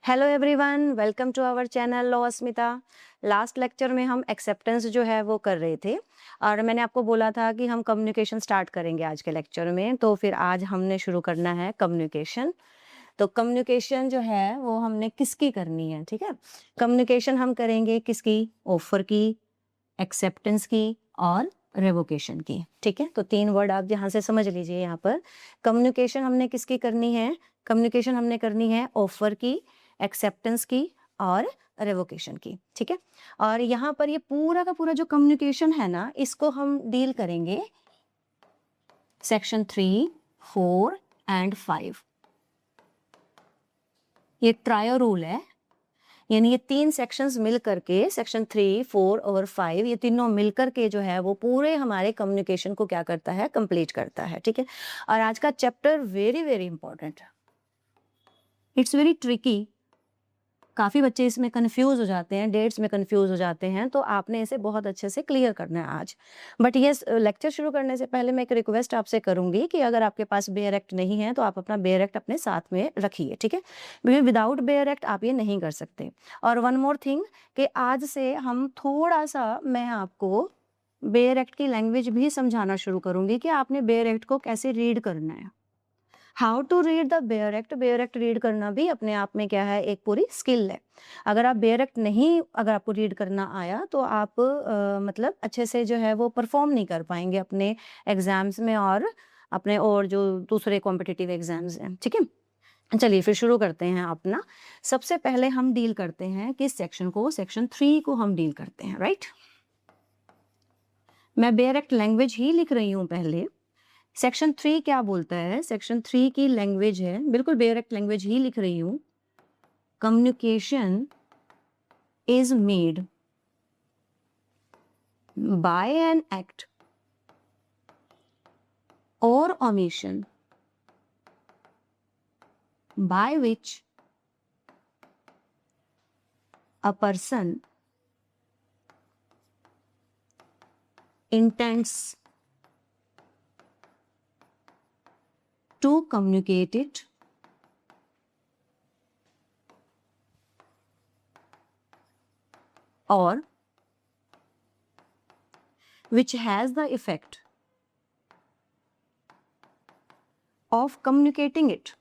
Hello everyone, welcome to our channel law Asmita. Last lecture में हम acceptance जो है वो कर रहे थे और मैंने आपको बोला था कि हम कम्युनिकेशन स्टार्ट करेंगे आज के लेक्चर में। तो फिर आज हमने शुरू करना है कम्युनिकेशन। तो कम्युनिकेशन जो है वो हमने किसकी करनी है, ठीक है। कम्युनिकेशन हम करेंगे किसकी? ऑफर की, एक्सेप्टेंस की और रेवोकेशन की, ठीक है। तो 3 वर्ड आप यहाँ से समझ लीजिए। यहाँ पर कम्युनिकेशन हमने किसकी करनी है? कम्युनिकेशन हमने करनी है ऑफर की, एक्सेप्टेंस की और रेवोकेशन की, ठीक है। और यहाँ पर ये पूरा का पूरा जो कम्युनिकेशन है ना, इसको हम डील करेंगे सेक्शन 3, 4 एंड 5। ये ट्रायो रूल है, यानी ये 3 सेक्शंस मिल करके सेक्शन 3, 4 और 5 ये तीनों मिल करके जो है वो पूरे हमारे कम्युनिकेशन को क्या करता है? कंप्लीट करता है, ठीक है। और आज का चैप्टर वेरी वेरी इंपॉर्टेंट है। It's very tricky. काफ़ी बच्चे इसमें कंफ्यूज हो जाते हैं, डेट्स में कंफ्यूज हो जाते हैं, तो आपने इसे बहुत अच्छे से क्लियर करना है आज। बट ये लेक्चर शुरू करने से पहले मैं एक रिक्वेस्ट आपसे करूंगी कि अगर आपके पास बेयर एक्ट नहीं है तो आप अपना बेयर एक्ट अपने साथ में रखिए, ठीक है। विदाउट बेयर एक्ट आप ये नहीं कर सकते। और वन मोर थिंग कि आज से हम थोड़ा सा मैं आपको बेयर एक्ट की लैंग्वेज भी समझाना शुरू करूंगी कि आपने बेयर एक्ट को कैसे रीड करना है। How to read the bare act. Bare act read करना भी अपने आप में क्या है? एक पूरी स्किल है। अगर आप बेयर एक्ट नहीं, अगर आपको रीड करना आया तो आप मतलब अच्छे से जो है वो परफॉर्म नहीं कर पाएंगे अपने एग्जाम्स में और अपने और जो दूसरे कॉम्पिटिटिव एग्जाम्स हैं, ठीक है। चलिए फिर शुरू करते हैं अपना। सबसे पहले हम डील करते हैं किस सेक्शन को? सेक्शन 3 को हम डील करते हैं, राइट। मैं बेयर एक्ट लैंग्वेज ही लिख रही हूँ पहले। सेक्शन 3 क्या बोलता है? सेक्शन 3 की लैंग्वेज है, बिल्कुल बेयर एक्ट लैंग्वेज ही लिख रही हूं। Communication is made by an act और omission by which a person intends to communicate it or which has the effect of communicating it.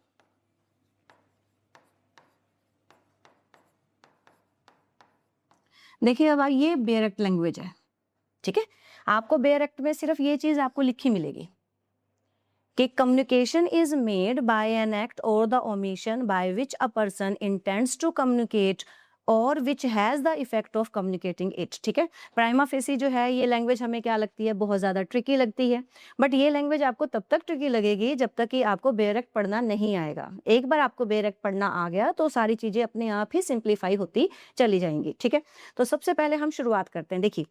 देखिए अब ये बेयर एक्ट लैंग्वेज है, ठीक है। आपको बेयर एक्ट में सिर्फ ये चीज आपको लिखी मिलेगी कि communication is made by an act और the omission by which a person intends to communicate और which has the effect of communicating it, ठीक है। प्राइमा फेसी जो है ये लैंग्वेज हमें क्या लगती है? बहुत ज्यादा ट्रिकी लगती है। बट ये लैंग्वेज आपको तब तक ट्रिकी लगेगी जब तक कि आपको बेयर एक्ट पढ़ना नहीं आएगा। एक बार आपको बेयर एक्ट पढ़ना आ गया तो सारी चीजें अपने आप ही सिंप्लीफाई होती चली जाएंगी, ठीक है। तो सबसे पहले हम शुरुआत करते हैं। देखिए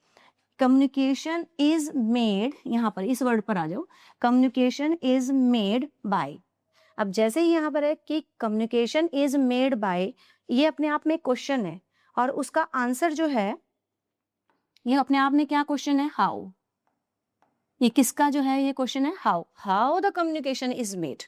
कम्युनिकेशन इज मेड, यहां पर इस वर्ड पर आ जाओ। Communication is made bye. अब जैसे ही यहां पर है कि कम्युनिकेशन इज मेड बाय, ये अपने आप में क्वेश्चन है और उसका आंसर जो है ये अपने आप में क्या क्वेश्चन है? हाउ। ये किसका जो है? ये क्वेश्चन है how. How the communication is made.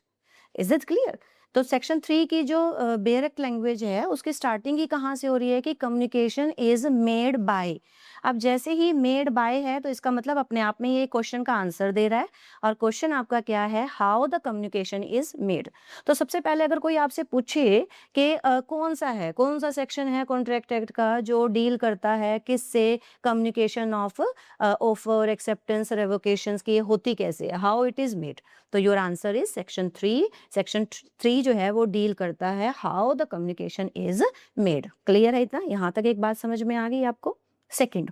Is it clear? तो सेक्शन 3 की जो बेयर एक्ट लैंग्वेज है उसकी स्टार्टिंग ही कहाँ से हो रही है कि कम्युनिकेशन इज मेड बाय। अब जैसे ही मेड बाय है तो इसका मतलब अपने आप में ये क्वेश्चन का आंसर दे रहा है और क्वेश्चन आपका क्या है? How the communication is made. तो सबसे पहले अगर कोई आपसे पूछे कि कौन सा है, कौन सा सेक्शन है कॉन्ट्रैक्ट एक्ट का जो डील करता है किससे? Communication of offer, acceptance, revocations की होती कैसे है? How it is made. तो your answer is section 3। Section 3 जो है वो डील करता है how the communication is made. Clear है इतना? यहां तक एक बात समझ में आ गई आपको? सेकंड,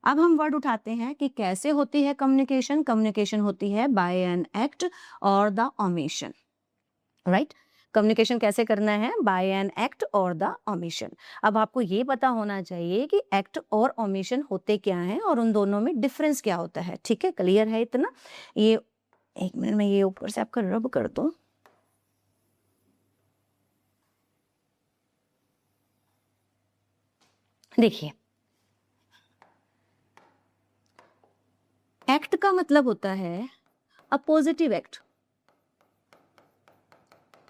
अब हम वर्ड उठाते हैं कि कैसे होती है कम्युनिकेशन। कम्युनिकेशन होती है बाय एन एक्ट और द ओमिशन, राइट। कम्युनिकेशन कैसे करना है? बाय एन एक्ट और द ओमिशन। अब आपको ये पता होना चाहिए कि एक्ट और ओमिशन होते क्या हैं और उन दोनों में डिफरेंस क्या होता है, ठीक है। क्लियर है इतना? ये एक मिनट में ये ऊपर से आपका रब कर दूं। देखिए एक्ट का मतलब होता है a positive act.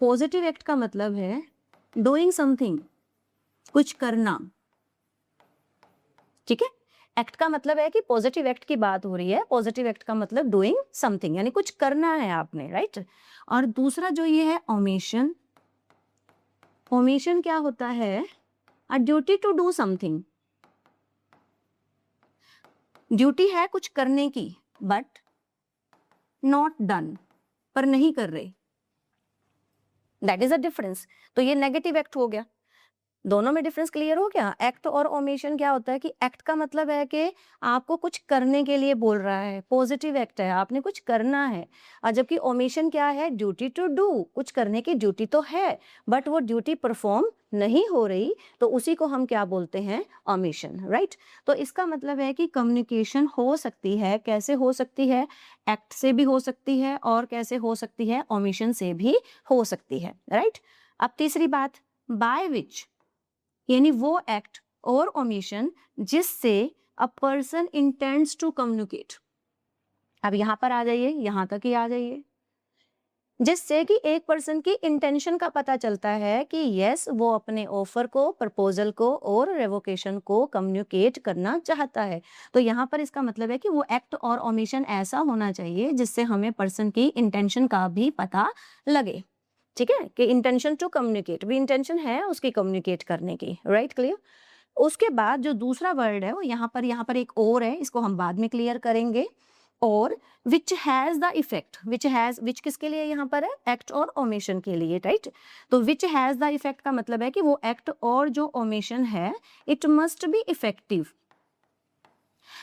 Positive act का मतलब है डूइंग समथिंग, कुछ करना, ठीक है। एक्ट का मतलब है कि पॉजिटिव एक्ट की बात हो रही है, पॉजिटिव एक्ट का मतलब डूइंग समथिंग, यानी कुछ करना है आपने, राइट। और दूसरा जो ये है ओमिशन, ओमिशन क्या होता है, a duty to do something, duty है कुछ करने की बट नॉट डन, पर नहीं कर रहे, दैट इज अ डिफरेंस। तो ये नेगेटिव एक्ट हो गया। दोनों में डिफरेंस क्लियर हो गया। एक्ट और ओमिशन क्या होता है कि एक्ट का मतलब है कि आपको कुछ करने के लिए बोल रहा है, पॉजिटिव एक्ट है, आपने कुछ करना है। और जबकि ओमिशन क्या है, ड्यूटी टू डू, कुछ करने की ड्यूटी तो है बट वो ड्यूटी परफॉर्म नहीं हो रही, तो उसी को हम क्या बोलते हैं, ओमिशन, राइट। तो इसका मतलब है कि कम्युनिकेशन हो सकती है, कैसे हो सकती है, एक्ट से भी हो सकती है और कैसे हो सकती है, ओमिशन से भी हो सकती है, राइट। अब तीसरी बात, बाय विच, यानी वो एक्ट और ओमिशन जिससे a person intends to communicate. अब यहां पर आ जाइए, यहां तक ही आ जाइए, जिससे कि एक पर्सन की इंटेंशन का पता चलता है कि यस वो अपने ऑफर को, प्रपोजल को और रेवोकेशन को कम्युनिकेट करना चाहता है। तो यहाँ पर इसका मतलब है कि वो एक्ट और ओमिशन ऐसा होना चाहिए जिससे हमें पर्सन की इंटेंशन का भी पता लगे, ठीक है, कि इंटेंशन टू कम्युनिकेट, भी इंटेंशन है उसकी कम्युनिकेट करने की, राइट, क्लियर। उसके बाद जो दूसरा वर्ड है वो यहाँ पर एक और है, इसको हम बाद में क्लियर करेंगे। और विच हैज द इफेक्ट, विच किसके लिए यहाँ पर है, एक्ट और ओमिशन के लिए, राइट। तो विच हैज द इफेक्ट का मतलब है कि वो एक्ट और जो ओमिशन है, इट मस्ट बी इफेक्टिव,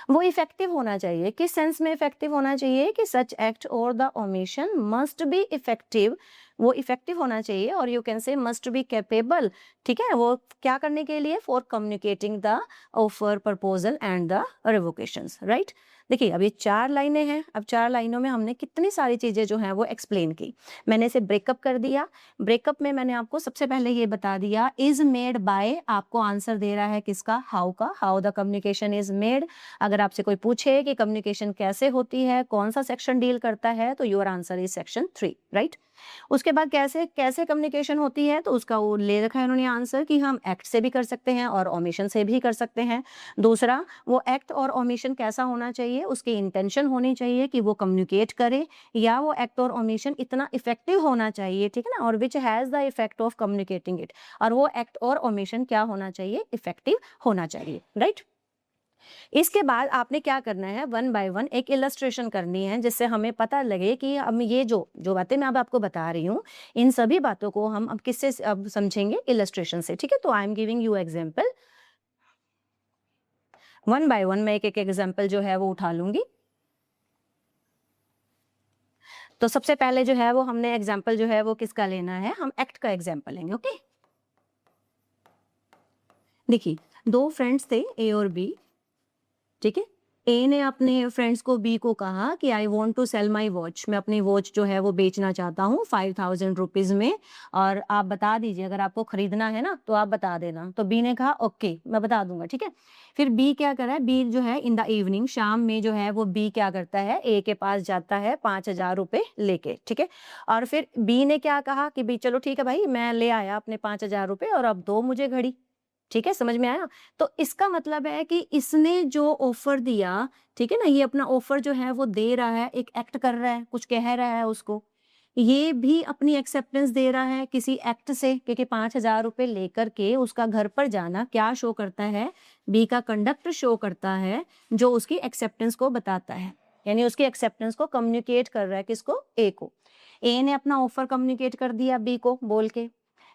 वो इफेक्टिव होना चाहिए। किस सेंस में इफेक्टिव होना चाहिए कि सच एक्ट और the omission must be effective, वो इफेक्टिव होना चाहिए, और you can say must be capable, ठीक है, वो क्या करने के लिए, for communicating the offer, proposal and the revocations, right. देखिए अब ये 4 लाइनें हैं, अब 4 लाइनों में हमने कितनी सारी चीजें जो हैं वो एक्सप्लेन की। मैंने इसे ब्रेकअप कर दिया। ब्रेकअप में मैंने आपको सबसे पहले ये बता दिया, इज मेड बाय, आपको आंसर दे रहा है किसका, हाउ का, how the communication is made. अगर आपसे कोई पूछे कि कम्युनिकेशन कैसे होती है, कौन सा सेक्शन डील करता है, तो your answer is section 3, right. उसके बाद कैसे कैसे कम्युनिकेशन होती है, तो उसका वो ले रखा है उन्होंने आंसर कि हम एक्ट से भी कर सकते हैं और ओमिशन से भी कर सकते हैं। दूसरा, वो एक्ट और ओमिशन कैसा होना चाहिए, उसकी इंटेंशन होनी चाहिए कि वो कम्युनिकेट करे, या वो एक्ट और ओमिशन इतना इफेक्टिव होना चाहिए, ठीक है ना, और which has the effect of communicating it, और वो एक्ट और ओमिशन क्या होना चाहिए, इफेक्टिव होना चाहिए, राइट। इसके बाद आपने क्या करना है, वन बाय वन एक इलस्ट्रेशन करनी है, जिससे हमें पता लगे कि हम ये जो जो बातें मैं अब आपको बता रही हूँ, इन सभी बातों को हम अब किससे अब समझेंगे, इलस्ट्रेशन से, ठीक है। तो I am giving you example, one by one मैं एक एक एग्जांपल जो है वो उठा लूंगी। तो सबसे पहले जो है वो हमने एग्जाम्पल जो है वो किसका लेना है, हम एक्ट का एग्जाम्पल लेंगे, ओके। देखिए 2 फ्रेंड्स थे, ए और बी, ठीक है। ए ने अपने फ्रेंड्स को बी को कहा कि I want to sell my watch, मैं अपनी वॉच जो है वो बेचना चाहता हूँ 5000 रुपीज में, और आप बता दीजिए, अगर आपको खरीदना है ना तो आप बता देना। तो बी ने कहा ओके मैं बता दूंगा, ठीक है। फिर बी क्या कर रहा है, बी जो है इन द इवनिंग, शाम में जो है वो बी क्या करता है, ए के पास जाता है 5000 रुपए लेके, ठीक है। और फिर बी ने क्या कहा कि भाई चलो ठीक है भाई, मैं ले आया अपने 5000 रुपए और अब दो मुझे घड़ी, ठीक है, समझ में आया। तो इसका मतलब है कि इसने जो ऑफर दिया, ठीक है ना, ये अपना ऑफर जो है वो दे रहा है, एक एक्ट कर रहा है, कुछ कह रहा है उसको, ये भी अपनी एक्सेप्टेंस दे रहा है किसी एक्ट से, क्योंकि 5000 रुपए लेकर के उसका घर पर जाना क्या शो करता है, बी का कंडक्ट शो करता है, जो उसकी एक्सेप्टेंस को बताता है, यानी उसकी एक्सेप्टेंस को कम्युनिकेट कर रहा है, किसको, ए को। ए ने अपना ऑफर कम्युनिकेट कर दिया बी को बोल के,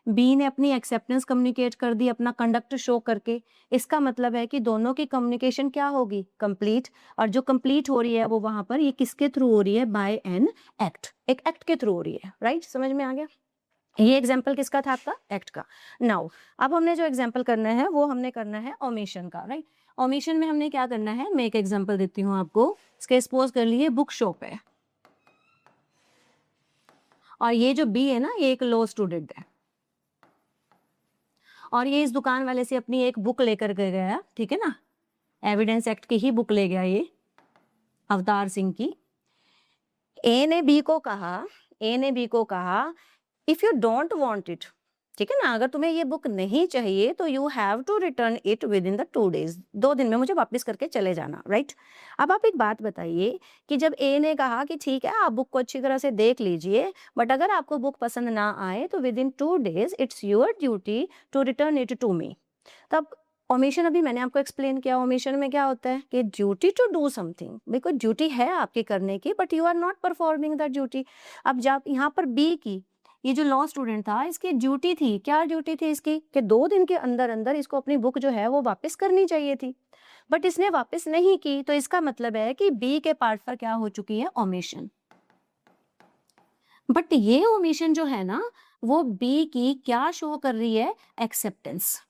बी ने अपनी एक्सेप्टेंस कम्युनिकेट कर दी अपना कंडक्ट शो करके। इसका मतलब है कि दोनों की कम्युनिकेशन क्या होगी, कंप्लीट। और जो कंप्लीट हो रही है वो वहां पर ये किसके थ्रू हो रही है, बाय एन एक्ट, एक एक्ट के थ्रू हो रही है, राइट, समझ में आ गया। ये एग्जाम्पल किसका था, आपका एक्ट का। नाउ अब हमने जो एग्जाम्पल करना है वो हमने करना है ओमिशन का, राइट। ओमिशन में हमने क्या करना है, मैं एक एग्जाम्पल देती हूँ आपको। इसके सपोज कर लिए बुक शॉप है, और ये जो बी है ना, ये एक लॉ स्टूडेंट है, और ये इस दुकान वाले से अपनी एक बुक लेकर के गया, ठीक है ना, एविडेंस एक्ट की ही बुक ले गया ये, अवतार सिंह की। ए ने बी को कहा, ए ने बी को कहा if you don't want it, ठीक है ना। अगर तुम्हें ये बुक नहीं चाहिए तो you have to return it within the 2 days, 2 दिन में मुझे वापस करके चले जाना, राइट। अब आप एक बात बताइए कि जब ए ने कहा कि ठीक है आप बुक को अच्छी तरह से देख लीजिए, बट अगर आपको बुक पसंद ना आए तो within 2 days it's your duty to return it to me. तब ओमिशन अभी मैंने आपको एक्सप्लेन किया, ओमिशन में क्या होता है कि duty to do something, because duty है आपकी करने की but you are not performing the duty. अब जब यहाँ पर बी की, ये जो लॉ स्टूडेंट था इसकी ड्यूटी थी, क्या ड्यूटी थी इसकी कि 2 दिन के अंदर अंदर इसको अपनी बुक जो है वो वापस करनी चाहिए थी, बट इसने वापस नहीं की, तो इसका मतलब है कि बी के पार्ट पर क्या हो चुकी है, ओमिशन। बट ये ओमिशन जो है ना वो बी की क्या शो कर रही है, एक्सेप्टेंस।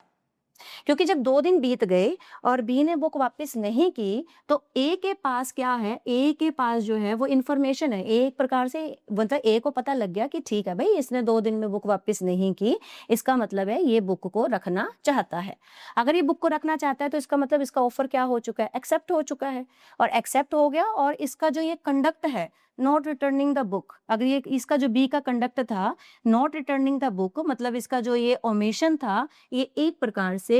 क्योंकि जब 2 दिन बीत गए और बी ने बुक वापस नहीं की तो ए के पास क्या है, ए के पास जो है वो इन्फॉर्मेशन है, एक प्रकार से मतलब ए को पता लग गया कि ठीक है भाई इसने 2 दिन में बुक वापस नहीं की, इसका मतलब है ये बुक को रखना चाहता है। अगर ये बुक को रखना चाहता है तो इसका मतलब इसका ऑफर क्या हो चुका है, एक्सेप्ट हो चुका है, और एक्सेप्ट हो गया। और इसका जो ये कंडक्ट है नॉट रिटर्निंग द बुक, अगर ये इसका जो बी का कंडक्ट था नॉट रिटर्निंग द बुक, मतलब इसका जो ये ओमिशन था ये एक प्रकार से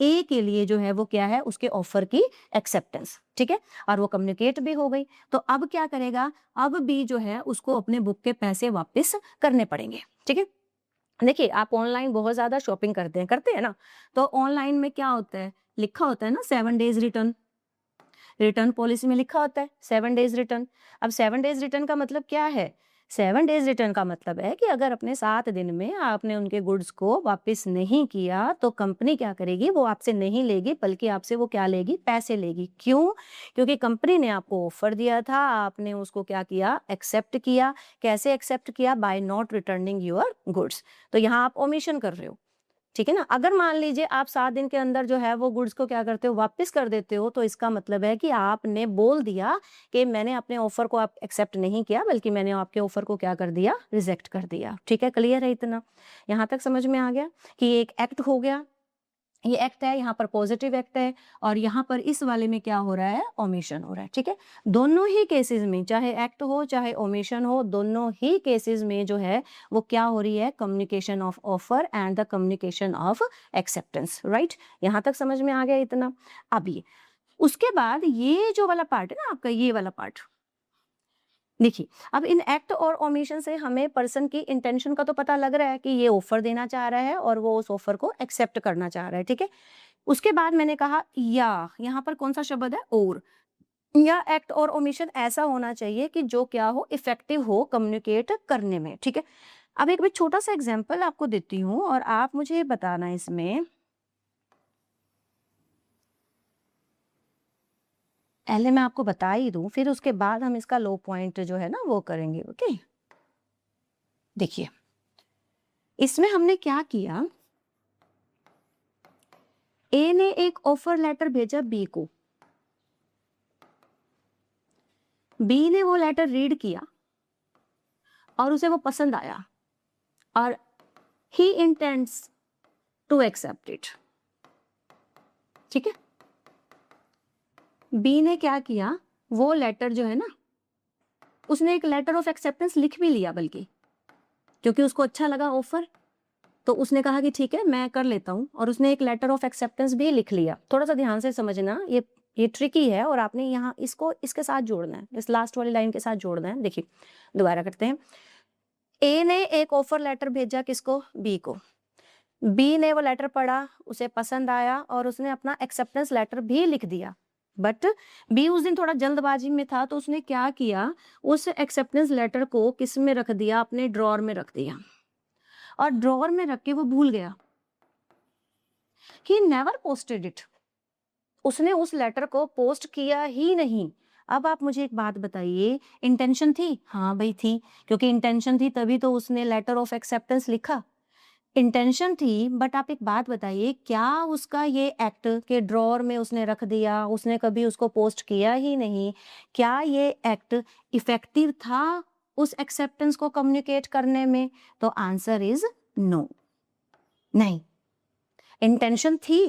ए के लिए जो है वो क्या है, उसके ऑफर की एक्सेप्टेंस, ठीक है। और वो कम्युनिकेट भी हो गई। तो अब क्या करेगा, अब बी जो है उसको अपने बुक के पैसे वापस करने पड़ेंगे, ठीक है। देखिए आप ऑनलाइन बहुत ज्यादा शॉपिंग करते हैं ना, तो ऑनलाइन में क्या होता है, लिखा होता है ना 7 days रिटर्न, रिटर्न पॉलिसी में लिखा होता है 7 days रिटर्न। अब 7 days रिटर्न का मतलब क्या है, 7 days रिटर्न का मतलब है कि अगर अपने 7 दिन में आपने उनके गुड्स को वापस नहीं किया तो कंपनी क्या करेगी, वो आपसे नहीं लेगी बल्कि आपसे वो क्या लेगी, पैसे लेगी। क्यों, क्योंकि कंपनी ने आपको ऑफर दिया था, आपने उसको क्या किया, एक्सेप्ट किया। कैसे एक्सेप्ट किया, by not returning your goods. तो यहाँ आप ओमिशन कर रहे हो, ठीक है ना। अगर मान लीजिए आप 7 दिन के अंदर जो है वो गुड्स को क्या करते हो, वापस कर देते हो, तो इसका मतलब है कि आपने बोल दिया कि मैंने अपने ऑफर को आप एक्सेप्ट नहीं किया बल्कि मैंने आपके ऑफर को क्या कर दिया, रिजेक्ट कर दिया। ठीक है, क्लियर है इतना, यहाँ तक समझ में आ गया कि ये एक एक्ट हो गया, ये एक्ट है, यहाँ पर पॉजिटिव एक्ट है, और यहाँ पर इस वाले में क्या हो रहा है, ओमिशन हो रहा है। ठीक है, दोनों ही केसेस में चाहे एक्ट हो चाहे ओमिशन हो, दोनों ही केसेस में जो है वो क्या हो रही है, communication of offer and the communication of acceptance. Right, यहाँ तक समझ में आ गया इतना। अब ये उसके बाद ये जो वाला पार्ट है ना आपका, ये वाला पार्ट देखिए। अब इन एक्ट और ओमिशन से हमें पर्सन की इंटेंशन का तो पता लग रहा है कि ये ऑफर देना चाह रहा है और वो उस ऑफर को एक्सेप्ट करना चाह रहा है। ठीक है, उसके बाद मैंने कहा या, यहाँ पर कौन सा शब्द है, और, या एक्ट और ओमिशन ऐसा होना चाहिए कि जो क्या हो, इफेक्टिव हो कम्युनिकेट करने में। ठीक है, अब एक मैं छोटा सा एग्जाम्पल आपको देती हूँ और आप मुझे बताना इसमें, पहले मैं आपको बता ही दूं फिर उसके बाद हम इसका लो पॉइंट जो है ना वो करेंगे। ओके, देखिए इसमें हमने क्या किया, ए ने एक ऑफर लेटर भेजा बी को, बी ने वो लेटर रीड किया और उसे वो पसंद आया और he intends to accept it. ठीक है, बी ने क्या किया, वो लेटर जो है ना, उसने एक लेटर ऑफ एक्सेप्टेंस लिख भी लिया, बल्कि क्योंकि उसको अच्छा लगा ऑफर, तो उसने कहा कि ठीक है मैं कर लेता हूँ, और उसने एक लेटर ऑफ एक्सेप्टेंस भी लिख लिया। थोड़ा सा ध्यान से समझना, ये ट्रिकी है और आपने यहाँ इसको इसके साथ जोड़ना है, इस लास्ट वाली लाइन के साथ जोड़ना है। देखिए दोबारा करते हैं, ए ने एक ऑफर लेटर भेजा किसको, बी को, बी ने वो लेटर पढ़ा, उसे पसंद आया और उसने अपना एक्सेप्टेंस लेटर भी लिख दिया। बट बी उस दिन थोड़ा जल्दबाजी में था, तो उसने क्या किया, उस एक्सेप्टेंस लेटर को किस में रख दिया, अपने ड्रॉर में रख दिया, और ड्रॉर में रख के वो भूल गया। ही नेवर पोस्टेड इट, उसने उस लेटर को पोस्ट किया ही नहीं। अब आप मुझे एक बात बताइए, इंटेंशन थी, हाँ भाई थी, क्योंकि इंटेंशन थी तभी तो उसने लेटर ऑफ एक्सेप्टेंस लिखा, इंटेंशन थी। बट आप एक बात बताइए, क्या उसका ये एक्ट के ड्रॉर में उसने रख दिया, उसने कभी उसको पोस्ट किया ही नहीं, क्या ये एक्ट इफेक्टिव था उस एक्सेप्टेंस को कम्युनिकेट करने में? तो आंसर इज नो, नहीं। इंटेंशन थी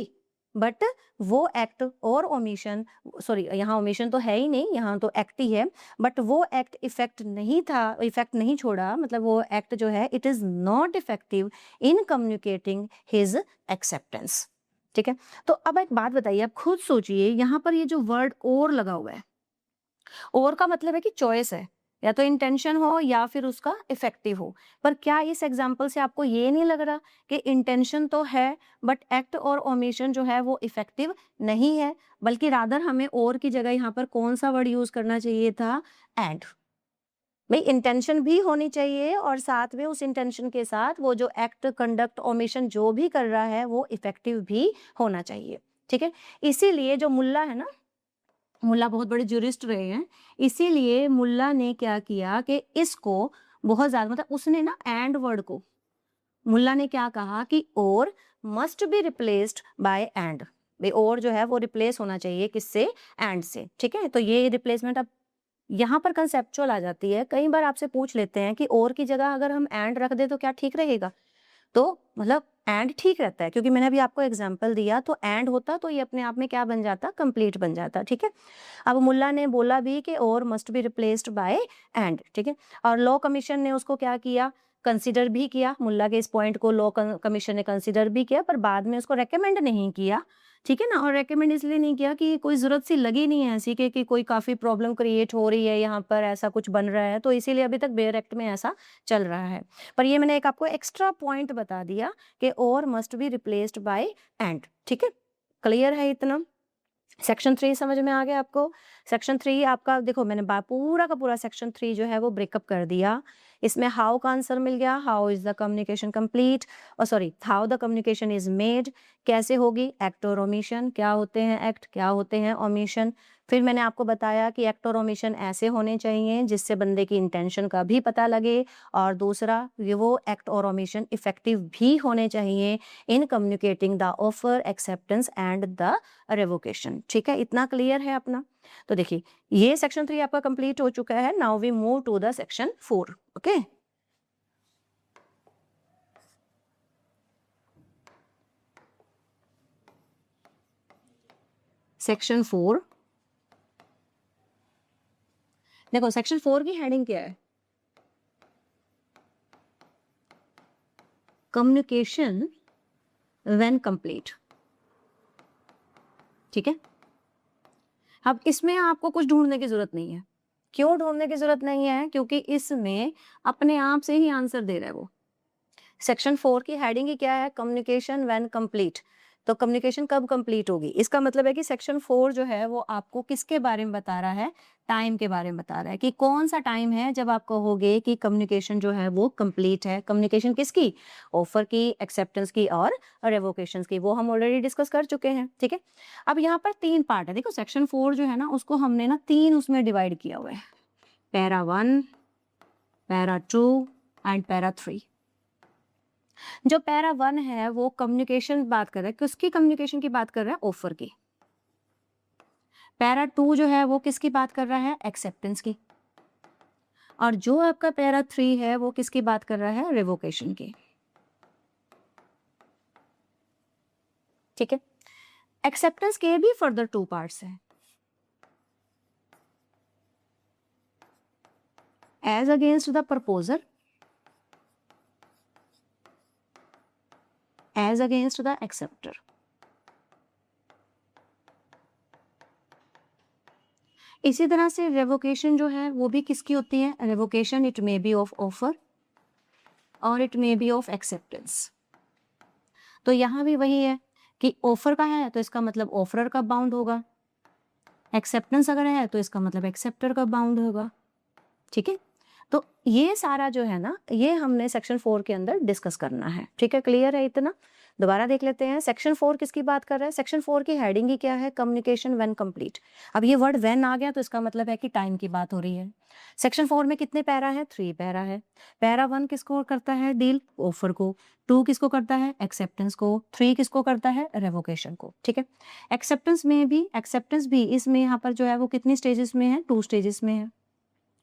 बट वो एक्ट और ओमिशन, सॉरी यहाँ ओमिशन तो है ही नहीं, यहाँ तो एक्ट ही है, बट वो एक्ट इफेक्ट नहीं था, इफेक्ट नहीं छोड़ा, मतलब वो एक्ट जो है it is not effective in communicating his acceptance. ठीक है, तो अब एक बात बताइए, आप खुद सोचिए, यहाँ पर ये जो वर्ड और लगा हुआ है, और का मतलब है कि चॉइस है, या तो इंटेंशन हो या फिर उसका इफेक्टिव हो। पर क्या इस एग्जाम्पल से आपको ये नहीं लग रहा कि इंटेंशन तो है बट एक्ट और ओमिशन जो है वो इफेक्टिव नहीं है, बल्कि रादर हमें और की जगह यहाँ पर कौन सा वर्ड यूज करना चाहिए था, एंड। भाई इंटेंशन भी होनी चाहिए और साथ में उस इंटेंशन के साथ वो जो एक्ट, कंडक्ट, ओमिशन जो भी कर रहा है वो इफेक्टिव भी होना चाहिए। ठीक है, इसीलिए जो मुल्ला है ना, मुल्ला बहुत बड़े ज्यूरिस्ट रहे हैं, इसीलिए मुल्ला ने क्या किया कि इसको बहुत ज्यादा, मतलब उसने ना एंड वर्ड को, मुल्ला ने क्या कहा कि और must be replaced by and. भाई और जो है वो रिप्लेस होना चाहिए किससे, एंड से। ठीक है, तो ये रिप्लेसमेंट अब यहाँ पर कंसेप्चुअल आ जाती है। कई बार आपसे पूछ लेते हैं कि और की जगह अगर हम एंड रख दे तो क्या ठीक रहेगा, तो मतलब एंड ठीक रहता है, क्योंकि मैंने अभी आपको एग्जांपल दिया, तो एंड होता तो ये अपने आप में क्या बन जाता, कंप्लीट बन जाता। ठीक है, अब मुल्ला ने बोला भी कि और must be replaced by and. ठीक है, और लॉ कमीशन ने उसको क्या किया, कंसीडर भी किया, मुल्ला के इस पॉइंट को लॉ कमीशन ने कंसीडर भी किया, पर बाद में उसको रेकमेंड नहीं किया। ठीक है ना, और रेकमेंड इसलिए नहीं किया कि कोई जरूरत सी लगी नहीं है ऐसी कि कोई काफी प्रॉब्लम क्रिएट हो रही है, यहाँ पर ऐसा कुछ बन रहा है, तो इसीलिए अभी तक बेयर एक्ट में ऐसा चल रहा है। पर ये मैंने एक आपको एक्स्ट्रा पॉइंट बता दिया कि और must be replaced by and. ठीक है, क्लियर है इतना? सेक्शन 3 समझ में आ गया आपको? सेक्शन 3 आपका देखो, मैंने पूरा का पूरा सेक्शन 3 जो है वो ब्रेकअप कर दिया। इसमें हाउ का आंसर मिल गया, how is the communication complete, और sorry how the communication is made, कैसे होगी, एक्ट और ओमिशन, क्या होते हैं एक्ट, क्या होते हैं ओमिशन। फिर मैंने आपको बताया कि एक्ट और ओमिशन ऐसे होने चाहिए जिससे बंदे की इंटेंशन का भी पता लगे, और दूसरा ये वो एक्ट और ओमिशन इफेक्टिव भी होने चाहिए इन communicating the offer, acceptance and the revocation. ठीक है, इतना क्लियर है अपना? तो देखिए ये सेक्शन 3 आपका कंप्लीट हो चुका है। Now we move to the section 4। Okay, section 4 देखो, सेक्शन 4 की हेडिंग क्या है, कम्युनिकेशन व्हेन कंप्लीट। ठीक है, अब इसमें आपको कुछ ढूंढने की जरूरत नहीं है। क्यों ढूंढने की जरूरत नहीं है? क्योंकि इसमें अपने आप से ही आंसर दे रहा है वो। सेक्शन 4 की हेडिंग ही क्या है, कम्युनिकेशन व्हेन कंप्लीट। तो कम्युनिकेशन कब कंप्लीट होगी, इसका मतलब है कि सेक्शन 4 जो है वो आपको किसके बारे में बता रहा है, टाइम के बारे में बता रहा है कि कौन सा टाइम है जब आप कहोगे कि कम्युनिकेशन जो है वो कंप्लीट है। कम्युनिकेशन किसकी, ऑफर की, एक्सेप्टेंस की और रेवोकेशन की, वो हम ऑलरेडी डिस्कस कर चुके हैं। ठीक है, अब यहाँ पर 3 पार्ट है। देखो सेक्शन 4 जो है ना उसको हमने ना 3 उसमें डिवाइड किया हुआ है, पैरा 1, पैरा 2 एंड पैरा 3। जो पैरा 1 है वो कम्युनिकेशन बात कर रहा है, किसकी कम्युनिकेशन की बात कर रहा है, ऑफर की। पैरा 2 जो है वो किसकी बात कर रहा है, एक्सेप्टेंस की। और जो आपका पैरा 3 है वो किसकी बात कर रहा है, रिवोकेशन की। ठीक है, एक्सेप्टेंस के भी फर्दर 2 पार्ट्स हैं, as against the proposer, as against the acceptor. इसी तरह से रेवोकेशन जो है वो भी किसकी होती है, revocation it may be of offer और it may be of acceptance. तो यहां भी वही है कि ऑफर का है तो इसका मतलब ऑफरर का बाउंड होगा, एक्सेप्टेंस अगर है तो इसका मतलब एक्सेप्टर का बाउंड होगा। ठीक है, तो ये सारा जो है ना ये हमने सेक्शन 4 के अंदर डिस्कस करना है। ठीक है, क्लियर है इतना? दोबारा देख लेते हैं, सेक्शन 4 किसकी बात कर रहा है, सेक्शन 4 की हेडिंग ही क्या है, कम्युनिकेशन व्हेन कंप्लीट। अब ये वर्ड व्हेन आ गया तो इसका मतलब है कि टाइम की बात हो रही है। सेक्शन 4 में कितने पैरा है, 3 पैरा है। पैरा 1 किसको करता है, डील ऑफर को, 2 किसको करता है, एक्सेप्टेंस को, 3 किसको करता है, रेवोकेशन को। ठीक है, एक्सेप्टेंस भी इसमें यहाँ पर जो है वो कितनी स्टेजेस में है, 2 स्टेजेस में है।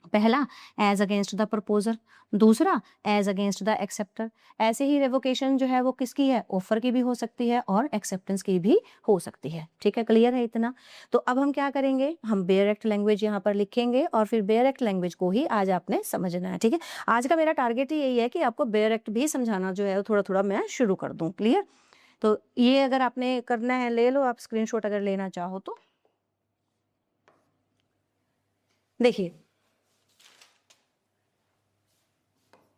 पहला एज अगेंस्ट द प्रपोजर, दूसरा एज अगेंस्ट द एक्सेप्टर। ऐसे ही रेवोकेशन जो है वो किसकी है, ऑफर की भी हो सकती है और एक्सेप्टेंस की भी हो सकती है। ठीक है, क्लियर है इतना। तो अब हम क्या करेंगे, हम बेयर एक्ट लैंग्वेज यहाँ पर लिखेंगे और फिर बेयर एक्ट लैंग्वेज को ही आज आपने समझना है। ठीक है, आज का मेरा टारगेट ही यही है कि आपको बेयर एक्ट भी समझाना जो है थोड़ा थोड़ा मैं शुरू कर दूँ। क्लियर, तो ये अगर आपने करना है ले लो आप स्क्रीनशॉट अगर लेना चाहो तो। देखिए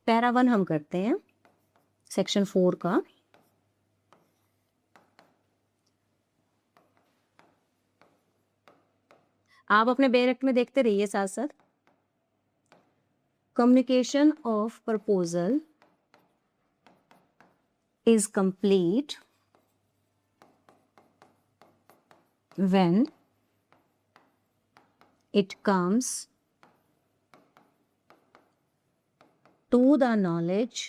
पैरा 1 हम करते हैं सेक्शन 4 का। आप अपने बेयर एक्ट में देखते रहिए साथ साथ। Communication of proposal is complete when it comes to the knowledge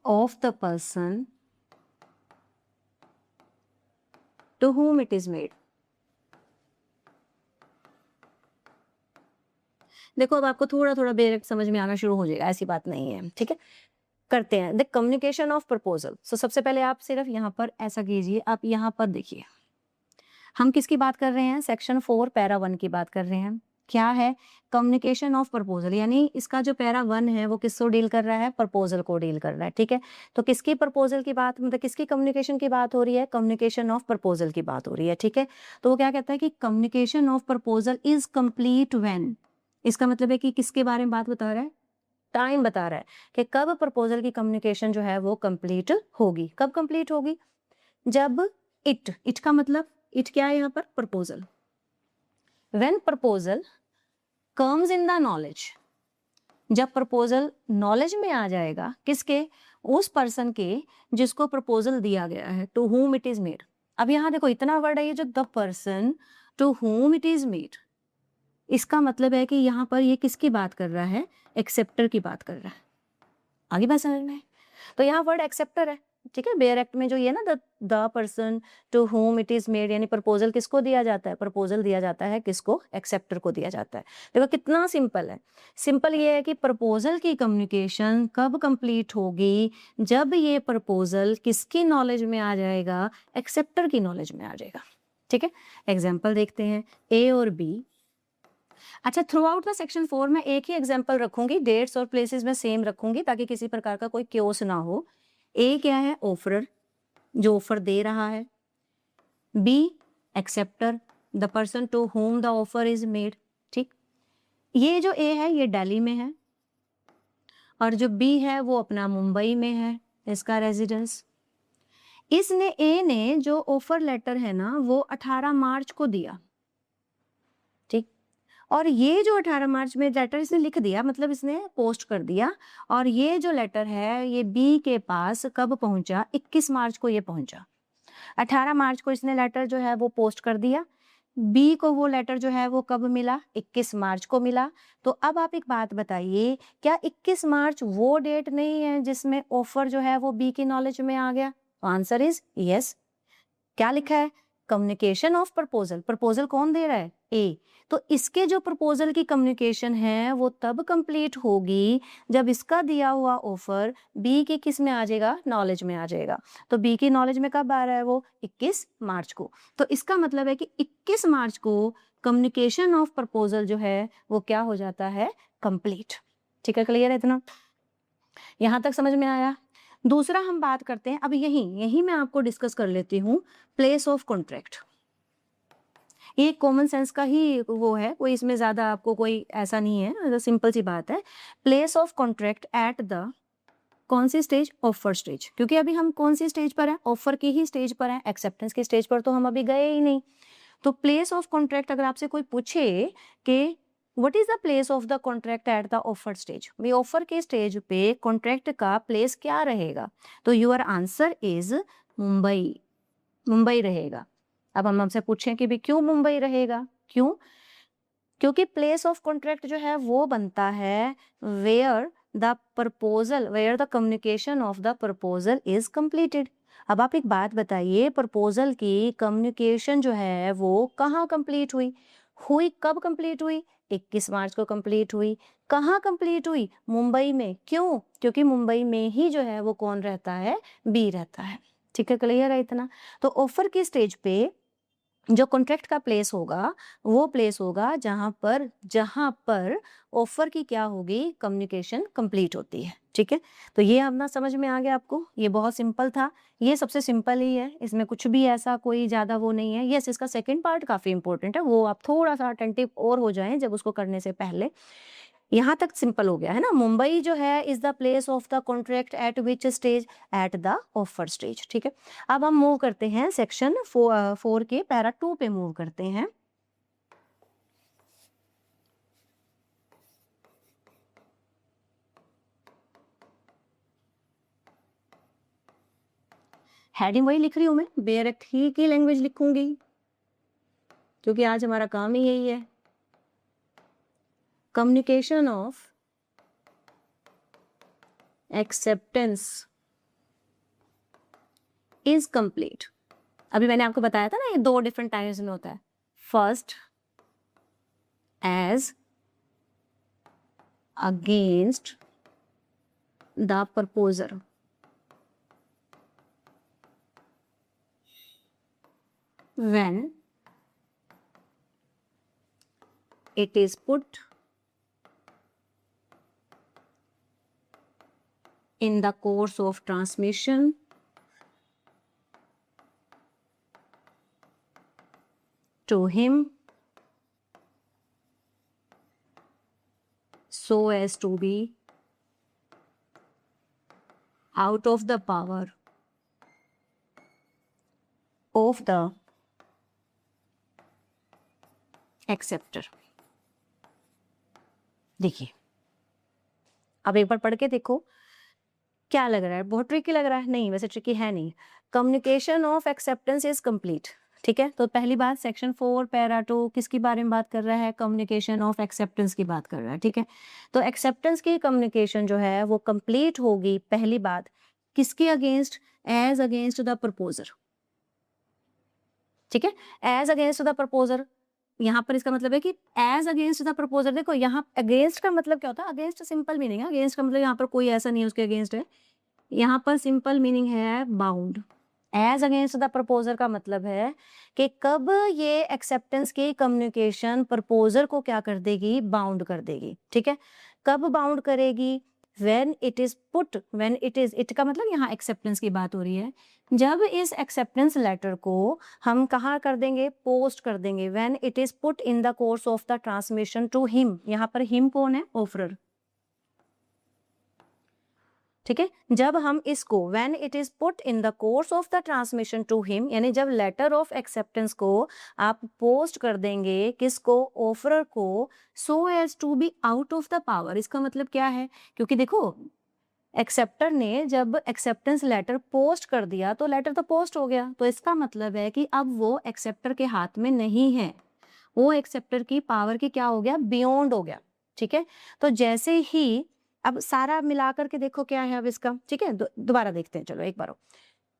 of the person to whom it is made। देखो अब आपको थोड़ा थोड़ा बेरेक्ट समझ में आना शुरू हो जाएगा, ऐसी बात नहीं है। ठीक है, करते हैं द कम्युनिकेशन ऑफ प्रपोजल। सो सबसे पहले आप सिर्फ यहाँ पर ऐसा कीजिए, आप यहाँ पर देखिए हम किसकी बात कर रहे हैं, सेक्शन 4 पैरा 1 की बात कर रहे हैं। क्या है, कम्युनिकेशन ऑफ प्रपोजल, यानी इसका जो पैरा 1 है वो किसको डील कर रहा है, प्रपोजल को डील कर रहा है। ठीक है, तो किसकी प्रपोजल की बात, मतलब किसकी कम्युनिकेशन की बात हो रही है, कम्युनिकेशन ऑफ प्रपोजल की बात हो रही है। ठीक है, तो वो क्या कहता है कि communication of proposal is complete when, इसका मतलब है कि किसके बारे में बात बता रहा है, टाइम बता रहा है कि कब प्रपोजल की कम्युनिकेशन जो है वो कंप्लीट होगी। कब कंप्लीट होगी, जब इट का मतलब इट क्या है यहाँ पर, proposal. When proposal comes in the knowledge, जब प्रपोजल नॉलेज में आ जाएगा, किसके, उस पर्सन के जिसको प्रपोजल दिया गया है, to whom it is made. अब यहाँ देखो इतना वर्ड है ये जो the person to whom it is made, इसका मतलब है कि यहाँ पर ये किसकी बात कर रहा है, एक्सेप्टर की बात कर रहा है। आगे बात समझ में, तो यहाँ वर्ड एक्सेप्टर है। ठीक है, बेयर एक्ट में जो ये ना the person to whom it is made, यानी प्रपोजल किसको दिया जाता है, प्रपोजल दिया जाता है किसको, एक्सेप्टर को दिया जाता है। देखो कितना सिंपल है। सिंपल ये है कि प्रपोजल की कम्युनिकेशन कब कंप्लीट होगी, जब ये प्रपोजल किसकी नॉलेज में आ जाएगा, एक्सेप्टर की नॉलेज में आ जाएगा। ठीक है, एग्जाम्पल देखते हैं ए और बी। अच्छा, थ्रू आउट द सेक्शन 4 में एक ही एग्जाम्पल रखूंगी, डेट्स और प्लेसेस में सेम रखूंगी ताकि किसी प्रकार का कोई क्योस ना हो। ए क्या है, ऑफरर, जो ऑफर दे रहा है। B acceptor, the person to whom the offer is made. ठीक, ये जो ए है ये दिल्ली में है और जो बी है वो अपना मुंबई में है, इसका रेजिडेंस। इसने ए ने जो ऑफर लेटर है ना वो 18 मार्च को दिया। ठीक, और ये जो 18 मार्च में लेटर इसने लिख दिया, मतलब इसने पोस्ट कर दिया, और ये जो लेटर है ये बी के पास कब पहुंचा, 21 मार्च को ये पहुंचा। 18 मार्च को इसने लेटर जो है वो पोस्ट कर दिया, बी को वो लेटर जो है वो कब मिला, 21 मार्च को मिला। तो अब आप एक बात बताइए, क्या 21 मार्च वो डेट नहीं है जिसमें ऑफर जो है वो बी की नॉलेज में आ गया? Answer is yes. क्या लिखा है, कम्युनिकेशन ऑफ प्रपोजल, प्रपोजल कौन दे रहा है, ए। तो इसके जो प्रपोजल की कम्युनिकेशन है वो तब कंप्लीट होगी जब इसका दिया हुआ ऑफर बी की किस में आ जाएगा, नॉलेज में आ जाएगा। तो बी की नॉलेज में कब आ रहा है वो, 21 मार्च को। तो इसका मतलब है कि 21 मार्च को कम्युनिकेशन ऑफ प्रपोजल जो है वो क्या हो जाता है, कंप्लीट। ठीक है, क्लियर है इतना, यहां तक समझ में आया। दूसरा हम बात करते हैं, अब यही मैं आपको डिस्कस कर लेती हूँ, प्लेस ऑफ कॉन्ट्रैक्ट। ये कॉमन सेंस का ही वो है, कोई इसमें ज्यादा आपको कोई ऐसा नहीं है, सिंपल सी बात है। Place of contract at the कौन सी स्टेज, ऑफर स्टेज। क्योंकि अभी हम कौन सी स्टेज पर है, ऑफर की ही स्टेज पर है, एक्सेप्टेंस की स्टेज पर तो हम अभी गए ही नहीं। तो प्लेस ऑफ कॉन्ट्रैक्ट अगर आपसे कोई पूछे कि what is the place of the contract at the offer stage, भाई ऑफर के स्टेज पे कॉन्ट्रैक्ट का प्लेस क्या रहेगा, तो your answer is Mumbai, Mumbai रहेगा। अब हम हमसे पूछें कि भाई क्यों मुंबई रहेगा, क्यों, क्योंकि प्लेस ऑफ कॉन्ट्रैक्ट जो है वो बनता है where the proposal, where the communication of the proposal is completed. अब आप एक बात बताइए, प्रपोजल की कम्युनिकेशन जो है वो कहाँ कंप्लीट हुई, हुई कब कंप्लीट हुई? 21 मार्च को कंप्लीट हुई। कहाँ कंप्लीट हुई? मुंबई में। क्यों? क्योंकि मुंबई में ही जो है वो कौन रहता है? बी रहता है। ठीक है, क्लियर है इतना? तो ऑफर की स्टेज पे जो कॉन्ट्रैक्ट का प्लेस होगा वो प्लेस होगा जहां पर ऑफर की क्या होगी? कम्युनिकेशन कंप्लीट होती है। ठीक है, तो ये अपना समझ में आ गया आपको? ये बहुत सिंपल था, ये सबसे सिंपल ही है, इसमें कुछ भी ऐसा कोई ज्यादा वो नहीं है। यस, इसका सेकंड पार्ट काफी इंपॉर्टेंट है, वो आप थोड़ा सा अटेंटिव और हो जाएं जब उसको करने से पहले। यहाँ तक सिंपल हो गया है ना? मुंबई जो है is the place of the contract at which stage? At the offer stage. ठीक है, अब हम मूव करते हैं सेक्शन 4 के पैरा 2 पे मूव करते हैं। हेडिंग वही लिख रही हूं मैं, बेयर एक्ट ही की लैंग्वेज लिखूंगी क्योंकि आज हमारा काम ही यही है। Communication of acceptance is complete. अभी मैंने आपको बताया था ना ये 2 डिफरेंट टाइम्स में होता है। First, as against the proposer, when it is put in the course of transmission to him so as to be out of the power of the acceptor। देखिए, अब एक बार पढ़ के देखो क्या लग रहा है? बहुत ट्रिकी लग रहा है? नहीं, वैसे ट्रिकी है नहीं। Communication of acceptance is complete. ठीक है, तो पहली बात सेक्शन 4 पैरा 2 किसके बारे में बात कर रहा है? कम्युनिकेशन ऑफ एक्सेप्टेंस की बात कर रहा है। ठीक है, तो एक्सेप्टेंस की कम्युनिकेशन जो है वो कंप्लीट होगी, पहली बात किसके against? As against the proposer. ठीक है, एज अगेंस्ट द प्रपोजर, यहाँ पर इसका मतलब है कि एज अगेंस्ट द प्रपोजर। देखो यहाँ अगेंस्ट का मतलब क्या होता है? अगेंस्ट सिंपल मीनिंग है, अगेंस्ट का मतलब यहाँ पर कोई ऐसा नहीं है उसके अगेंस्ट है, यहाँ पर सिंपल मीनिंग है bound. As against the proposer का मतलब है कि कब ये एक्सेप्टेंस की कम्युनिकेशन प्रपोजर को क्या कर देगी? बाउंड कर देगी। ठीक है, कब बाउंड करेगी? When it is put, when it is, it का मतलब यहाँ एक्सेप्टेंस की बात हो रही है। जब इस एक्सेप्टेंस लेटर को हम कहाँ कर देंगे? पोस्ट कर देंगे। When it is put in the course of the transmission to him, यहाँ पर हिम कौन है? ऑफरर। ठीक है, जब हम इसको when it is put in the course of the transmission to him, यानी जब लेटर ऑफ एक्सेप्टेंस को आप पोस्ट कर देंगे किसको? ऑफरर को, so as to be out of the power. इसका मतलब क्या है? क्योंकि देखो एक्सेप्टर ने जब एक्सेप्टेंस लेटर पोस्ट कर दिया तो लेटर तो पोस्ट हो गया, तो इसका मतलब है कि अब वो एक्सेप्टर के हाथ में नहीं है, वो एक्सेप्टर की पावर की क्या हो गया? बियॉन्ड हो गया। ठीक है, तो जैसे ही अब सारा मिला करके देखो क्या है अब इसका। ठीक है, दोबारा देखते हैं, चलो एक बार।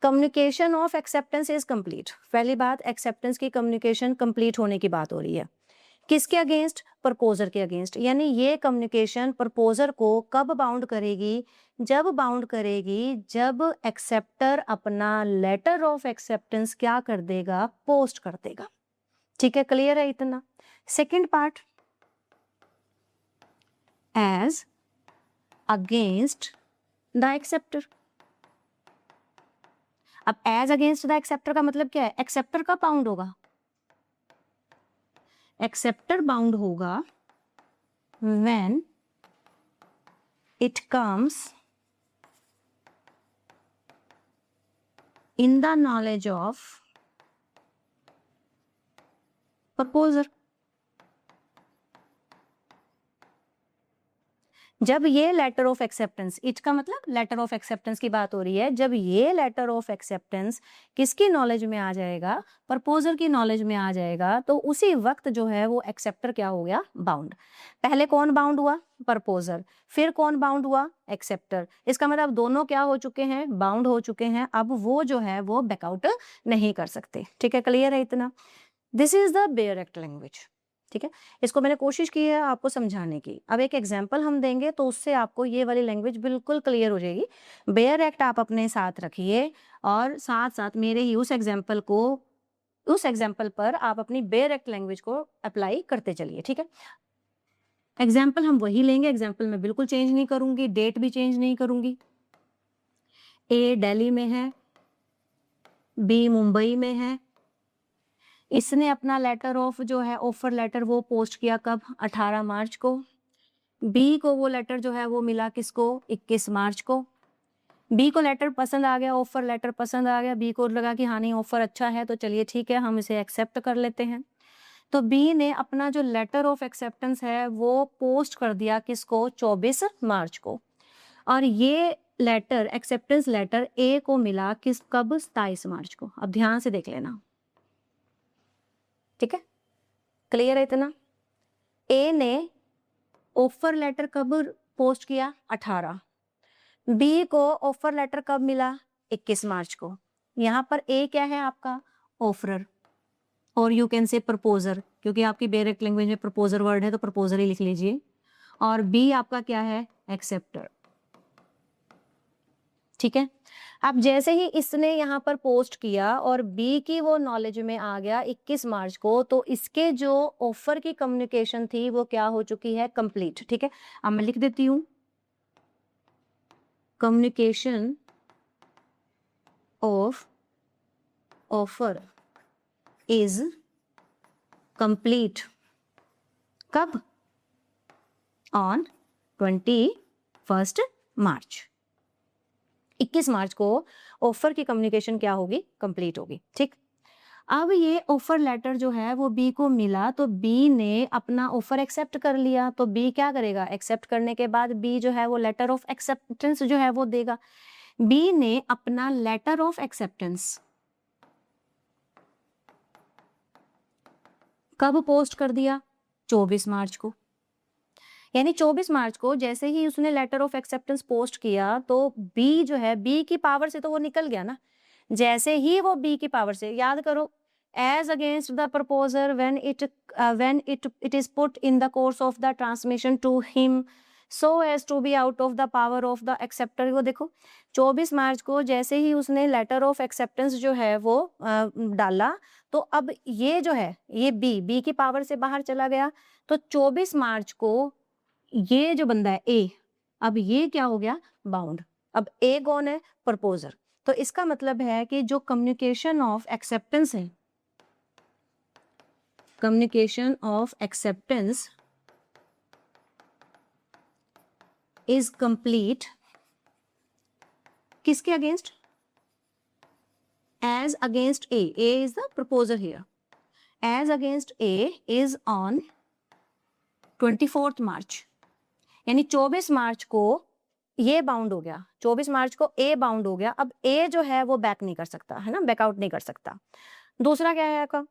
Communication of acceptance is complete. पहली बात, एक्सेप्टेंस की कम्युनिकेशन कंप्लीट होने की बात हो रही है। किसके अगेंस्ट? प्रपोजर के अगेंस्ट। यानी ये कम्युनिकेशन प्रपोजर को कब बाउंड करेगी? जब बाउंड करेगी जब एक्सेप्टर अपना लेटर ऑफ एक्सेप्टेंस क्या कर देगा? पोस्ट कर देगा। ठीक है, क्लियर है इतना? Second part, as against the acceptor. अब एज अगेंस्ट द एक्सेप्टर का मतलब क्या है? एक्सेप्टर कब बाउंड होगा? एक्सेप्टर बाउंड होगा when it comes in the knowledge of proposer. जब ये लेटर ऑफ एक्सेप्टेंस, इट का मतलब लेटर ऑफ एक्सेप्टेंस की बात हो रही है, जब ये लेटर ऑफ एक्सेप्टेंस किसकी नॉलेज में आ जाएगा? प्रपोजर की नॉलेज में आ जाएगा, तो उसी वक्त जो है वो एक्सेप्टर क्या हो गया? बाउंड। पहले कौन बाउंड हुआ? प्रपोजर। फिर कौन बाउंड हुआ? एक्सेप्टर। इसका मतलब दोनों क्या हो चुके हैं? बाउंड हो चुके हैं। अब वो जो है वो बैकआउट नहीं कर सकते। ठीक है, क्लियर है इतना? This is the bare act language. ठीक है। इसको मैंने कोशिश की है आपको समझाने की। अब एक एग्जाम्पल हम देंगे तो उससे आपको ये वाली लैंग्वेज बिल्कुल क्लियर हो जाएगी। बेयर एक्ट आप अपने साथ रखिए और साथ साथ मेरे ही उस एग्जाम्पल पर आप अपनी बेयर एक्ट लैंग्वेज को अप्लाई करते चलिए, ठीक है। एग्जाम्पल हम वही लेंगे, एग्जाम्पल मैं बिल्कुल चेंज नहीं करूंगी, डेट भी चेंज नहीं करूंगी। ए दिल्ली में है, बी मुंबई में है। इसने अपना लेटर ऑफ जो है ऑफर लेटर वो पोस्ट किया कब? 18 मार्च को। बी को वो लेटर जो है वो मिला किसको? 21 मार्च को। बी को लेटर पसंद आ गया, ऑफर लेटर पसंद आ गया, बी को लगा कि हाँ नहीं ऑफर अच्छा है तो चलिए ठीक है हम इसे एक्सेप्ट कर लेते हैं। तो बी ने अपना जो लेटर ऑफ एक्सेप्टेंस है वो पोस्ट कर दिया किसको? 24 मार्च को। और ये लेटर एक्सेप्टेंस लेटर ए को मिला कब? 27 मार्च को। अब ध्यान से देख लेना, ठीक है, क्लियर है इतना? ए ने ऑफर लेटर कब पोस्ट किया? 18। बी को ऑफर लेटर कब मिला? 21 मार्च को। यहाँ पर ए क्या है आपका? ऑफरर, और यू कैन से प्रपोजर, क्योंकि आपकी डायरेक्ट लैंग्वेज में प्रपोजर वर्ड है तो प्रपोजर ही लिख लीजिए। और बी आपका क्या है? एक्सेप्टर, ठीक है। अब जैसे ही इसने यहाँ पर पोस्ट किया और बी की वो नॉलेज में आ गया 21 मार्च को, तो इसके जो ऑफर की कम्युनिकेशन थी वो क्या हो चुकी है? कंप्लीट, ठीक है। अब मैं लिख देती हूँ, communication of offer is complete कब? ऑन 21 मार्च। 21 मार्च को ऑफर की कम्युनिकेशन क्या होगी? कंप्लीट होगी, ठीक। अब ये ऑफर लेटर जो है वो बी को मिला तो बी ने अपना ऑफर एक्सेप्ट कर लिया। तो बी क्या करेगा? एक्सेप्ट करने के बाद बी जो है वो लेटर ऑफ एक्सेप्टेंस जो है वो देगा। बी ने अपना लेटर ऑफ एक्सेप्टेंस कब पोस्ट कर दिया? 24 मार्च को। यानी 24 मार्च को जैसे ही उसने लेटर ऑफ एक्सेप्टेंस पोस्ट किया तो बी जो है, बी की पावर से तो वो निकल गया ना। जैसे ही वो बी की पावर से, याद करो, as against the proposer when it is put in the course of the transmission to him so as to be out of the power of the acceptor. वो देखो 24 मार्च को जैसे ही उसने लेटर ऑफ एक्सेप्टेंस जो है वो डाला, तो अब ये जो है ये बी की पावर से बाहर चला गया। तो 24 मार्च को ये जो बंदा है ए, अब ये क्या हो गया? बाउंड। अब ए कौन है? प्रपोजर। तो इसका मतलब है कि जो कम्युनिकेशन ऑफ एक्सेप्टेंस है, communication of acceptance is complete किसके against? As against A is the proposer here. As against A is on 24 March. यानी 24 मार्च को ये बाउंड हो गया, 24 मार्च को ए बाउंड हो गया। अब ए जो है वो बैक नहीं कर सकता है ना, बैकआउट नहीं कर सकता। दूसरा क्या है आपका?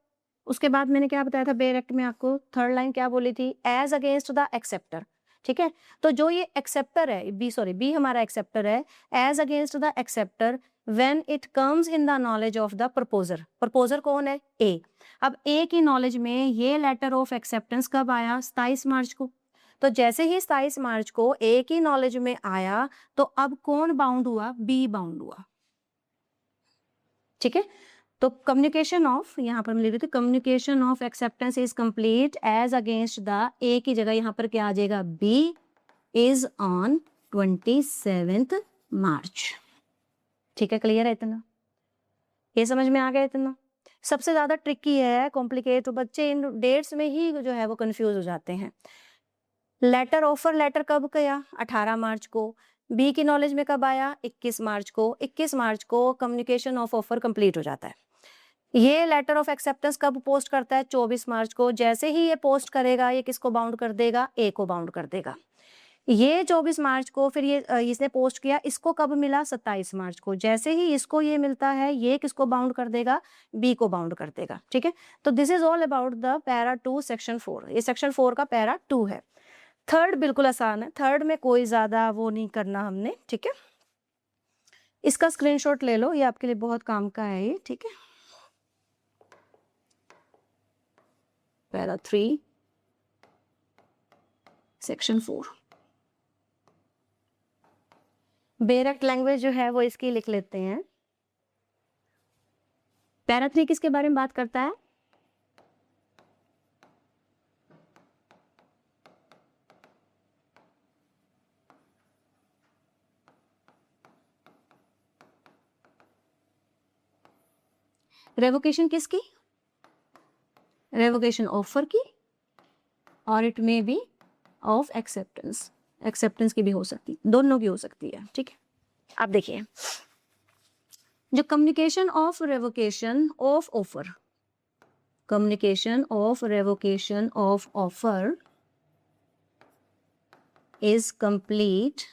उसके बाद मैंने क्या बताया था बेयर एक्ट में आपको? थर्ड लाइन क्या बोली थी? एज अगेंस्ट द एक्सेप्टर, ठीक है। तो जो ये एक्सेप्टर है, बी हमारा एक्सेप्टर है। As against the acceptor when it comes in the knowledge of the proposer. Proposer कौन है? ए। अब ए की नॉलेज में ये लेटर ऑफ एक्सेप्टेंस कब आया? 27 मार्च को। तो जैसे ही 27 मार्च को ए की नॉलेज में आया तो अब कौन बाउंड हुआ? बी बाउंड हुआ, ठीक है। तो कम्युनिकेशन ऑफ, यहाँ पर मैं लिख रही थी, communication of acceptance is complete as against the A की जगह यहाँ पर क्या आ जाएगा? बी इज ऑन 27 मार्च, ठीक है। क्लियर है इतना? ये समझ में आ गया इतना? सबसे ज्यादा ट्रिकी है, कॉम्प्लिकेट, बच्चे इन डेट्स में ही जो है वो कंफ्यूज हो जाते हैं। लेटर ऑफर लेटर कब गया? 18 मार्च को। बी की नॉलेज में कब आया? 21 मार्च को। 21 मार्च को कम्युनिकेशन ऑफ ऑफर कंप्लीट हो जाता है। ये लेटर ऑफ एक्सेप्टेंस कब पोस्ट करता है? 24 मार्च को। जैसे ही ये पोस्ट करेगा ये किसको बाउंड कर देगा? ए को बाउंड कर देगा। ये 24 मार्च को फिर ये इसने पोस्ट किया, इसको कब मिला? 27 मार्च को। जैसे ही इसको ये मिलता है ये किसको बाउंड कर देगा? बी को बाउंड कर देगा, ठीक है। तो this is all about the para 2 section 4। ये सेक्शन 4 का पैरा 2 है। थर्ड बिल्कुल आसान है, थर्ड में कोई ज्यादा वो नहीं करना हमने, ठीक है। इसका स्क्रीनशॉट ले लो, ये आपके लिए बहुत काम का है ये, ठीक है। Para 3 section 4। Bare act language जो है वो इसकी लिख लेते हैं। पैरा 3 किसके बारे में बात करता है? रेवोकेशन किसकी? रेवोकेशन ऑफर की, और it may be of acceptance, acceptance की भी हो सकती, दोनों की हो सकती है, ठीक है। अब देखिए, जो communication of revocation of offer, communication of revocation of offer is complete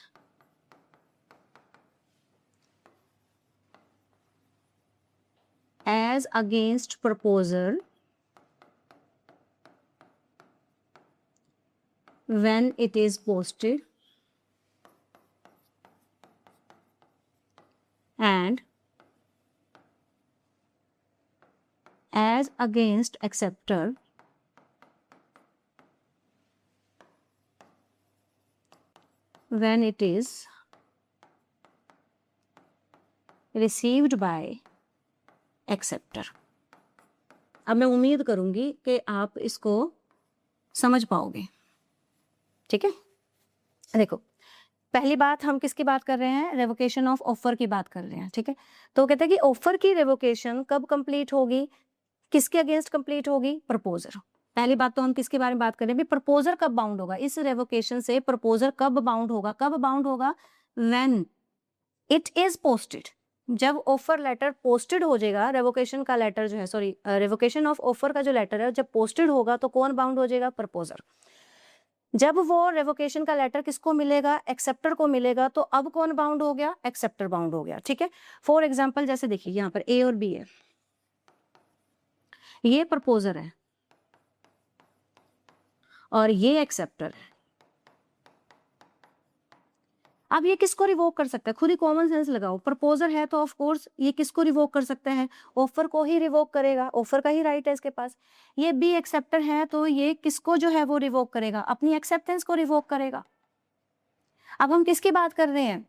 as against proposer when it is posted and as against acceptor when it is received by acceptor. अब मैं उम्मीद करूंगी कि आप इसको समझ पाओगे, ठीक है। देखो, पहली बात हम किसकी बात कर रहे हैं? रेवोकेशन ऑफ ऑफर की बात कर रहे हैं, ठीक है। तो कहते हैं कि ऑफर की रेवोकेशन कब कंप्लीट होगी, किसके अगेंस्ट कंप्लीट होगी? प्रपोजर। पहली बात तो हम किसके बारे में बात कर रहे हैं? प्रपोजर कब बाउंड होगा? इस रेवोकेशन से प्रपोजर कब बाउंड होगा? कब बाउंड होगा? व्हेन इट इज पोस्टेड, जब ऑफर लेटर पोस्टेड हो जाएगा, रेवोकेशन का लेटर जो है, सॉरी, रेवोकेशन ऑफ ऑफर का जो लेटर है जब पोस्टेड होगा तो कौन बाउंड हो जाएगा? प्रपोजर। जब वो रेवोकेशन का लेटर किसको मिलेगा? एक्सेप्टर को मिलेगा। तो अब कौन बाउंड हो गया? एक्सेप्टर बाउंड हो गया, ठीक है। फॉर एग्जाम्पल, जैसे देखिए यहाँ पर ए और बी है, ये प्रपोजर है और ये एक्सेप्टर है। अब ये किसको रिवोक कर सकता है? खुद ही कॉमन सेंस लगाओ। प्रपोजर है तो ऑफ कोर्स ये किसको रिवोक कर सकता है? ऑफर को ही रिवोक करेगा, ऑफर का ही राइट है इसके पास। ये बी एक्सेप्टर है तो ये किसको जो है वो रिवोक करेगा? अपनी एक्सेप्टेंस को रिवोक करेगा। अब हम किसकी बात कर रहे हैं?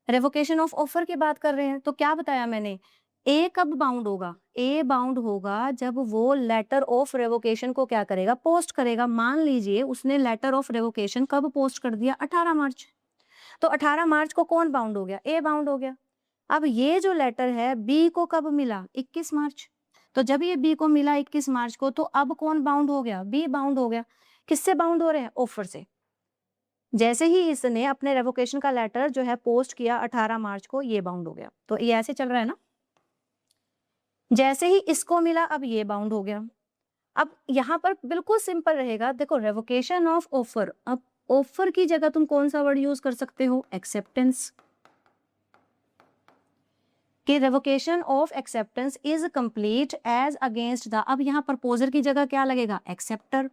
रेवोकेशन ऑफ ऑफर की बात कर रहे हैं। तो क्या बताया मैंने? ए कब बाउंड होगा? ए बाउंड होगा जब वो लेटर ऑफ रेवोकेशन को क्या करेगा? पोस्ट करेगा। मान लीजिए उसने लेटर ऑफ रेवोकेशन कब पोस्ट कर दिया? 18 मार्च। तो 18 मार्च को कौन बाउंड हो गया? ए बाउंड हो गया। अब ये जो लेटर है बी को कब मिला? 21 मार्च। तो जब ये बी को मिला 21 मार्च को, तो अब कौन बाउंड हो गया? बी बाउंड हो गया। किससे बाउंड हो रहे हैं? ऑफर से। जैसे ही इसने अपने रेवोकेशन का लेटर जो है पोस्ट किया 18 मार्च को, ये बाउंड हो गया। तो ये ऐसे चल रहा है ना। जैसे ही इसको मिला अब ये बाउंड हो गया। अब यहाँ पर बिल्कुल सिंपल रहेगा। देखो, रेवोकेशन ऑफ ऑफर, अब ऑफर की जगह तुम कौन सा वर्ड यूज कर सकते हो? एक्सेप्टेंस। कि revocation of acceptance is complete as against the, अब यहाँ प्रपोजर की जगह क्या लगेगा? एक्सेप्टर।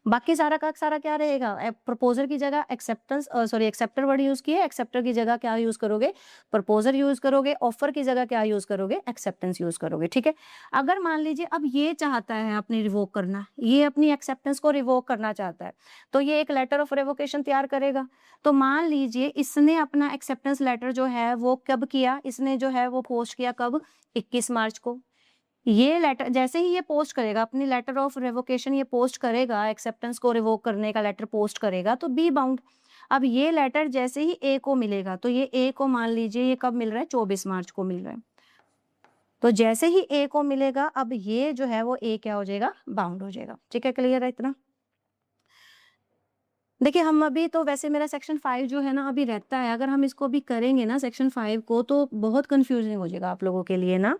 बाकी सारा का सारा क्या रहेगा? प्रपोजर की जगह acceptance, sorry, acceptor word use किए, एक्सेप्टर की जगह क्या यूज करोगे? प्रपोजर यूज करोगे। ऑफर की जगह क्या यूज करोगे? एक्सेप्टेंस यूज करोगे, ठीक है। अगर मान लीजिए अब ये चाहता है अपनी रिवोक करना, ये अपनी एक्सेप्टेंस को रिवोक करना चाहता है, तो ये एक लेटर ऑफ रेवोकेशन तैयार करेगा। तो मान लीजिए इसने अपना एक्सेप्टेंस लेटर जो है वो कब किया? इसने जो है वो पोस्ट किया कब? 21 मार्च को। ये लेटर जैसे ही ये पोस्ट करेगा, अपनी लेटर ऑफ रेवोकेशन ये पोस्ट करेगा, एक्सेप्टेंस को रिवोक करने का लेटर पोस्ट करेगा, तो बी बाउंड। अब ये लेटर जैसे ही ए को मिलेगा, तो ये ए को मान लीजिए ये कब मिल रहा है? 24 मार्च को मिल रहा है। तो जैसे ही ए को मिलेगा, अब ये जो है वो ए क्या हो जाएगा? बाउंड हो जाएगा, ठीक है। क्लियर है इतना? देखिए, हम अभी तो वैसे मेरा सेक्शन 5 जो है ना अभी रहता है, अगर हम इसको भी करेंगे ना सेक्शन 5 को, तो बहुत कंफ्यूजिंग हो जाएगा आप लोगों के लिए ना।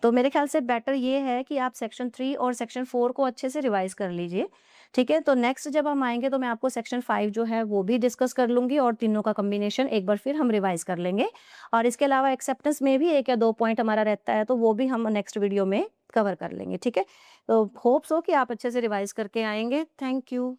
तो मेरे ख्याल से बेटर ये है कि आप सेक्शन 3 और सेक्शन 4 को अच्छे से रिवाइज कर लीजिए, ठीक है। तो नेक्स्ट जब हम आएंगे तो मैं आपको सेक्शन 5 जो है वो भी डिस्कस कर लूंगी और तीनों का कम्बिनेशन एक बार फिर हम रिवाइज कर लेंगे। और इसके अलावा एक्सेप्टेंस में भी 1 या 2 पॉइंट हमारा रहता है, तो वो भी हम नेक्स्ट वीडियो में कवर कर लेंगे, ठीक है। तो होप सो कि आप अच्छे से रिवाइज करके आएंगे। Thank you.